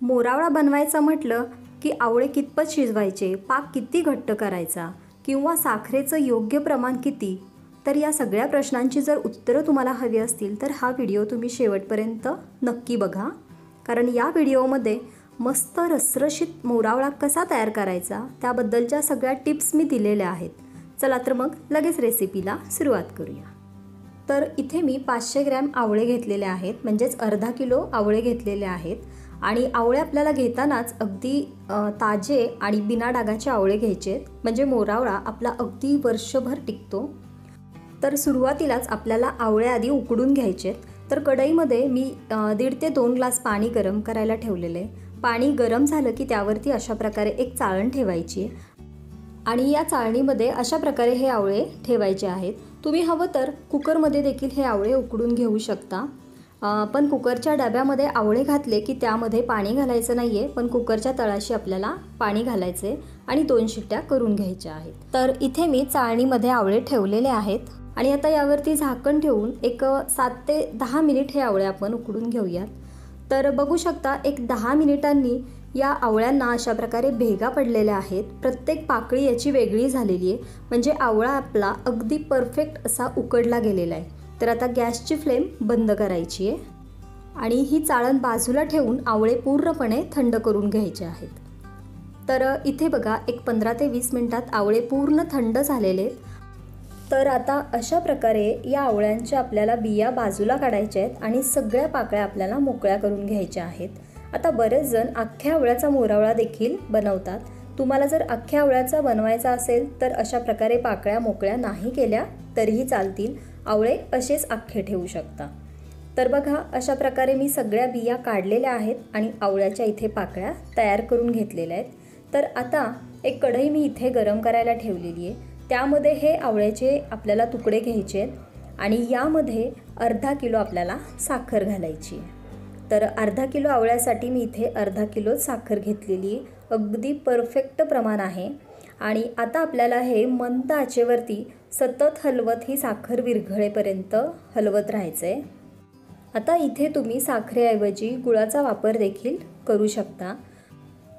मोरावळा बनवायचा म्हटलं की आवळे कितपत शिजवायचे, पाक किती घट्ट करायचा किंवा साखरेचं योग्य प्रमाण किती, तर या सगळ्या प्रश्नांची जर उत्तरं तुम्हाला हवी असतील तर हा व्हिडिओ तुम्ही शेवटपर्यंत नक्की बघा. कारण या व्हिडिओमध्ये मस्त रसरशीत मोरावळा कसा तयार करायचा त्याबद्दलच्या सगळ्या टिप्स मी दिलेल्या आहेत. चला तर मग लगेच रेसिपीला सुरुवात करूया. तर इथे मी 500 ग्रॅम आवळे घेतलेले आहेत, म्हणजेच अर्धा किलो आवळे घेतलेले आहेत. आणि आवळे आपल्याला घेतानाच अगदी ताजे आणि बिना डागाचे आवळे घ्यायचे, म्हणजे मोरावळा आपला अगदी वर्षभर टिकतो. तर सुरुवातीलाच आपल्याला आवळे आधी उकडून घ्यायचे. तर कढईमध्ये मी 1.5 ते 2 ग्लास पाणी गरम करायला ठेवलेले. पाणी गरम झालं की त्यावरती अशा प्रकारे एक चाळण ठेवायची आणि या चाळणीमध्ये अशा प्रकारे हे आवळे ठेवायचे आहेत. तुम्ही हवं तर कुकरमध्ये देखील हे आवळे उकडून घेऊ शकता. पण कुकरच्या डब्यामध्ये आवळे घातले की त्यामध्ये पाणी घालायचं नाही आहे, पण कुकरच्या तळाशी आपल्याला पाणी घालायचे आणि 2 शिट्ट्या करून घ्यायच्या आहेत. तर इथे मी चाळणीमध्ये आवळे ठेवलेले आहेत आणि आता यावरती झाकण ठेवून एक 7 ते 10 मिनिट हे आवळे आपण उकडून घेऊयात. तर बघू शकता एक 10 मिनिटांनी या आवळ्यांना अशा प्रकारे भेगा पडलेल्या आहेत. प्रत्येक पाकळी याची वेगळी झालेली आहे, म्हणजे आवळा आपला अगदी परफेक्ट असा उकडला गेलेला आहे. तर आता गॅसची फ्लेम बंद करायची आहे आणि ही चाळण बाजूला ठेवून आवळे पूर्णपणे थंड करून घ्यायचे आहेत. तर इथे बघा एक 15 ते 20 मिनिटात आवळे पूर्ण थंड झालेले आहेत. तर आता अशा प्रकारे या आवळ्यांच्या आपल्याला बिया बाजूला काढायच्या आहेत आणि सगळ्या पाकळ्या आपल्याला मोकळ्या करून घ्यायच्या आहेत. आता बरेच जण अख्ख्या आवळ्याचा मोरावळा देखील बनवतात. तुम्हाला जर अख्ख्या आवळ्याचा बनवायचा असेल तर अशा प्रकारे पाकळ्या मोकळ्या नाही केल्या तरीही चालतील, आवळे असेच अख्खे ठेवू शकता. तर बघा अशा प्रकारे मी सगळ्या बिया काढलेल्या आहेत आणि आवळ्याच्या इथे पाकळ्या तयार करून घेतलेल्या आहेत. तर आता एक कढई मी इथे गरम करायला ठेवलेली आहे. त्यामध्ये हे आवळ्याचे आपल्याला तुकडे घ्यायचे आहेत आणि यामध्ये अर्धा किलो आपल्याला साखर घालायची आहे. तर अर्धा किलो आवळ्यासाठी मी इथे अर्धा किलो साखर घेतलेली आहे. अगदी परफेक्ट प्रमाण आहे. आणि आता आपल्याला हे मंद आचेवरती सतत हलवत ही साखर विरघळेपर्यंत हलवत राहायचं आहे. आता इथे तुम्ही साखरेऐवजी गुळाचा वापर देखील करू शकता.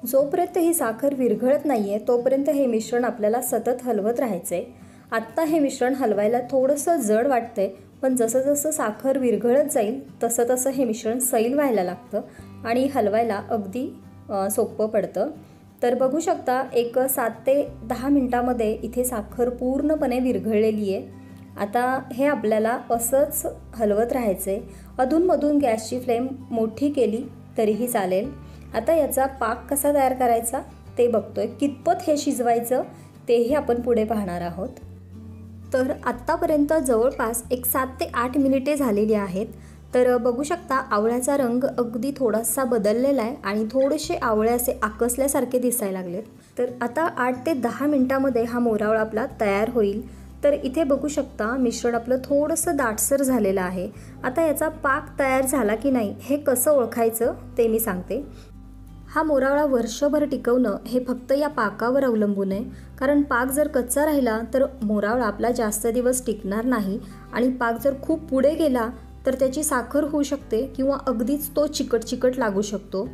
जोपर्यंत ही साखर विरघळत नाही आहे तोपर्यंत हे मिश्रण आपल्याला सतत हलवत राहायचं आहे. आत्ता हे मिश्रण हलवायला थोडंसं जड वाटतं आहे, पण जसं जसं साखर विरघळत जाईल तसं तसं हे मिश्रण सैल व्हायला लागतं आणि हलवायला अगदी सोपं पडतं. तर बघू शकता एक 7 ते 10 मिनटामध्ये इथे साखर पूर्णपणे विरघळलेली आहे. आता हे आपल्याला असंच हलवत राहायचं आहे. अधूनमधून गॅसची फ्लेम मोठी केली तरीही चालेल. आता याचा पाक कसा तयार करायचा ते बघतोय. कितपत हे शिजवायचं तेही आपण पुढे पाहणार आहोत. तर आत्तापर्यंत जवळपास एक 7 ते 8 मिनिटे झालेली आहेत. तर बघू शकता आवळ्याचा रंग अगदी थोडासा बदललेला आहे आणि थोडेसे आवळे असे आकसल्यासारखे दिसायला लागलेत. तर आता 8 ते 10 मिनटामध्ये हा मोरावळा आपला तयार होईल. तर इथे बघू शकता मिश्रण आपलं थोडंसं दाटसर झालेलं आहे. आता याचा पाक तयार झाला की नाही हे कसं ओळखायचं ते मी सांगते. हा मोरावळा वर्षभर टिकवणं हे फक्त या पाकावर अवलंबून आहे. कारण पाक जर कच्चा राहिला तर मोरावळा आपला जास्त दिवस टिकणार नाही आणि पाक जर खूप पुढे गेला तर त्याची साखर होऊ शकते किंवा अगदीच तो चिकट लागू शकतो.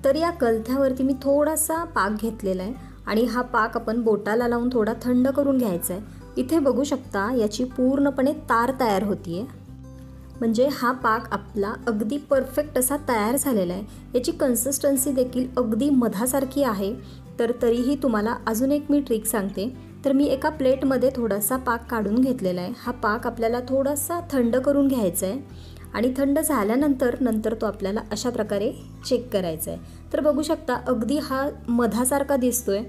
तर या कलथ्यावरती मी थोडासा पाक घेतलेला आहे आणि हा पाक आपण बोटाला लावून थोडा थंड करून घ्यायचा आहे. इथे बघू शकता याची पूर्णपणे तार तयार होती आहे, म्हणजे हा पाक आपला अगदी परफेक्ट असा तयार झालेला आहे. याची कन्सिस्टन्सी देखील अगदी मधासारखी आहे. तर तरीही तुम्हाला अजून एक मी ट्रिक सांगते. तर मी एका प्लेटमध्ये थोडासा पाक काढून घेतलेला आहे. हा पाक आपल्याला थोडासा थंड करून घ्यायचा आहे आणि थंड झाल्यानंतर तो आपल्याला अशा प्रकारे चेक करायचा आहे. तर बघू शकता अगदी हा मधासारखा दिसतोय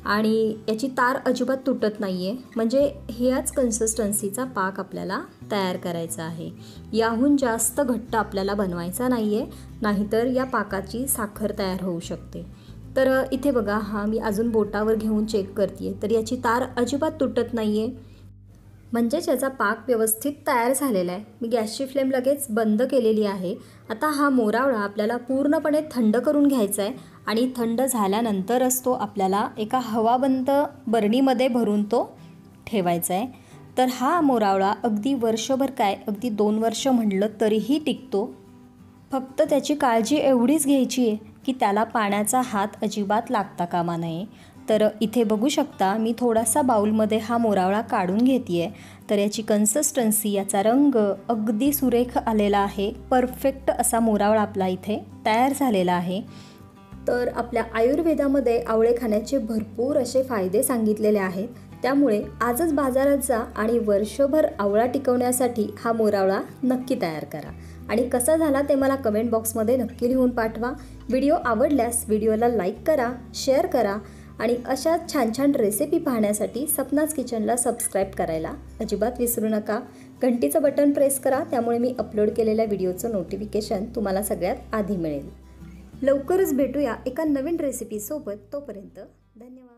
आणि याची तार अजिबात तुटत नाही आहे, म्हणजे ह्याच कन्सिस्टन्सीचा पाक आपल्याला तयार करायचा आहे. याहून जास्त घट्ट आपल्याला बनवायचा नाही आहे, नाहीतर या पाकाची साखर तयार होऊ शकते. तर इथे बघा हा मी अजून बोटावर घेऊन चेक करते तर याची तार अजिबात तुटत नाही आहे, म्हणजेच याचा पाक व्यवस्थित तयार झालेला आहे. मी गॅसची फ्लेम लगेच बंद केलेली आहे. आता हा मोरावळा आपल्याला पूर्णपणे थंड करून घ्यायचा आहे आणि थंड झाल्यानंतरच तो आपल्याला एका हवाबंद बरणीमध्ये भरून तो ठेवायचा आहे. तर हा मोरावळा अगदी वर्षभर काय अगदी 2 वर्ष म्हटलं तरीही टिकतो. फक्त त्याची काळजी एवढीच घ्यायची आहे की त्याला पाण्याचा हात अजिबात लागता कामा नये. तर इथे बघू शकता मी थोडासा बाउलमध्ये हा मोरावळा काढून घेते आहे. तर याची कन्सिस्टन्सी, याचा रंग अगदी सुरेख आलेला आहे. परफेक्ट असा मोरावळा आपला इथे तयार झालेला आहे. तर आपल्या आयुर्वेदामध्ये आवळे खाण्याचे भरपूर असे फायदे सांगितलेले आहेत. त्यामुळे आजच बाजारात जा आणि वर्षभर आवळा टिकवण्यासाठी हा मोरावळा नक्की तयार करा. आणि कसा झाला ते मला कमेंट बॉक्समध्ये नक्की लिहून पाठवा. व्हिडिओ आवडल्यास व्हिडिओला लाईक करा, शेअर करा आणि अशा छान छान रेसिपी पाहण्यासाठी सपनाज किचनला सबस्क्राईब करायला अजिबात विसरू नका. घंटीचं बटन प्रेस करा, त्यामुळे मी अपलोड केलेल्या व्हिडिओचं नोटिफिकेशन तुम्हाला सगळ्यात आधी मिळेल. लवकरच भेटूया एका नवीन रेसिपीसोबत. तोपर्यंत धन्यवाद.